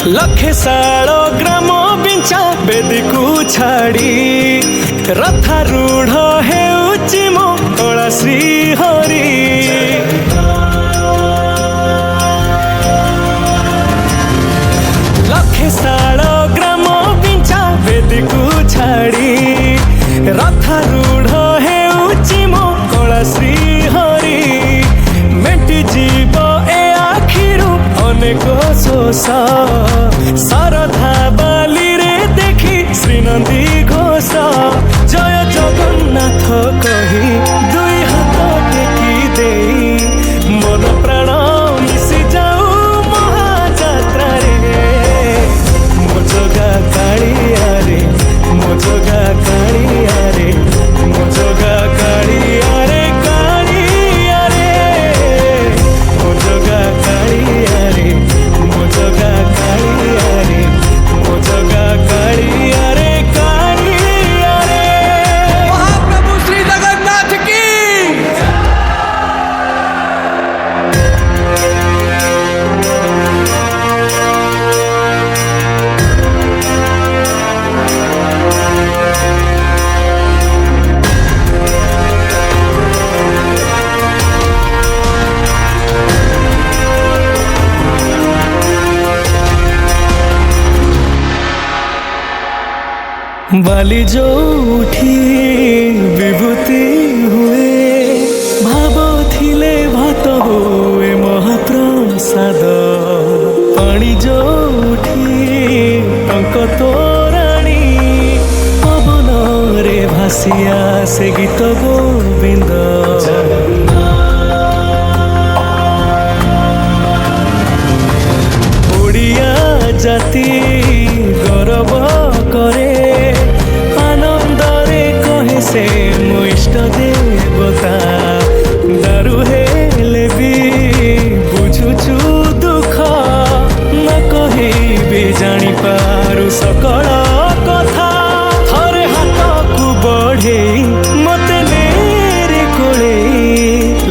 लखे साल ग्राम बिंचा बेदी को छाड़ी रथारूढ़ हेउची मो कला श्री हरि। लखे साल ग्राम बिंचा बेदी को छाड़ी रथारूढ़ हेउची मो कला श्री हरि। मेटी जीव ए आखिरु अनेक शोष सरधा बाली रे देखी श्रीनंदी घोष। जय जगन्नाथ कही दुई हाथ टेकी दे मन प्राण मिशि जाऊ महाजात्रा रे। मो जगा कालिया रे मो जगा कालिया रे मो जगा कालिया रे कालिया रे मो जगा कालिया रे मो जगा कालिया रे मो जगा कालिया रे कालिया रे। महाप्रभु श्री जगन्नाथ की। बाली जो उठी विभूति हुए भाव थिले भात हुए महाप्रसाद। पानी जो उठी टंक तोराणी पवन रे भासिया से गीत गोविंद। ओडिया जाति गौरव करे आनंदरे कहे से मो इष्ट देवता। दारु हेले भी बुझुछु दुख न कही भी जानी पारु सकल कथा। थरे हाथ को बढ़े मते मेरे कोले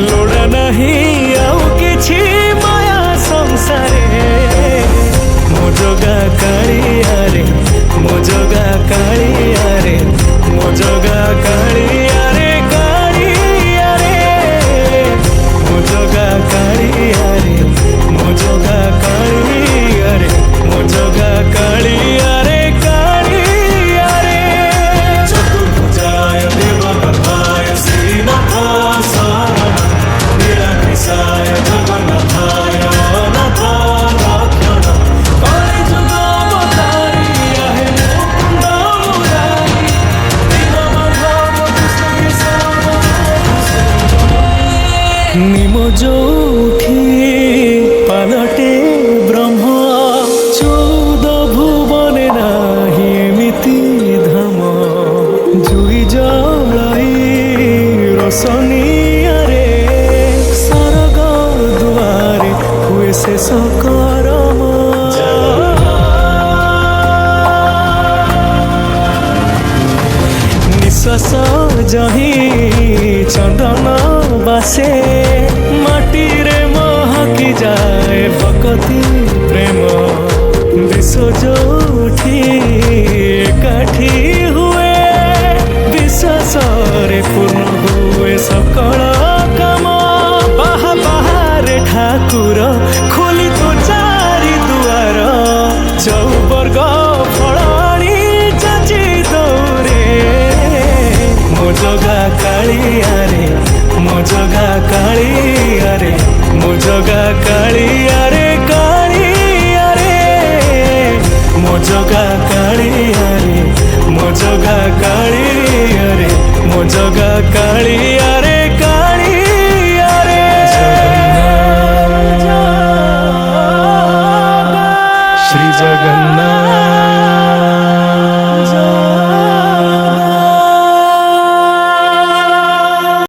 लोड़ा नहीं आउ किछि माया संसारे। मो जगा कालिया रे मो जगा कालिया रे मो जगा कालिया रे कालिया रे मो जगा कालिया रे मो जगा कालिया रे मो जगा कालिया रे कालिया रे। चतुर्भुजाय देवगर्भाय श्रीनाथाय शरणं निराकृताय जगन्नाथाय अनाथ रक्षणं। निमो जो उठी पालटे ब्रह्म 14 भुवने नाही एमिति धाम। जुई जलाई रोशनिया रे सरग दुआरे हुए शेष करम। निश्वास जही चंदन बासे माटी रे महकी जाए भक्ति प्रेम। विश्व जो उठी एकाठी हुए विश्वास रे पूर्ण हुए सकल काम। बाहा बाहारे ठाकुर खोली तो चारि दुआर चौवर्ग फलाणी जाची दौरे। मो जगा कालिया रे मो जगा कालिया रे मो जगा कालिया रे कालिया रे मो जगा कालिया रे मो जगा कालिया रे मो जगा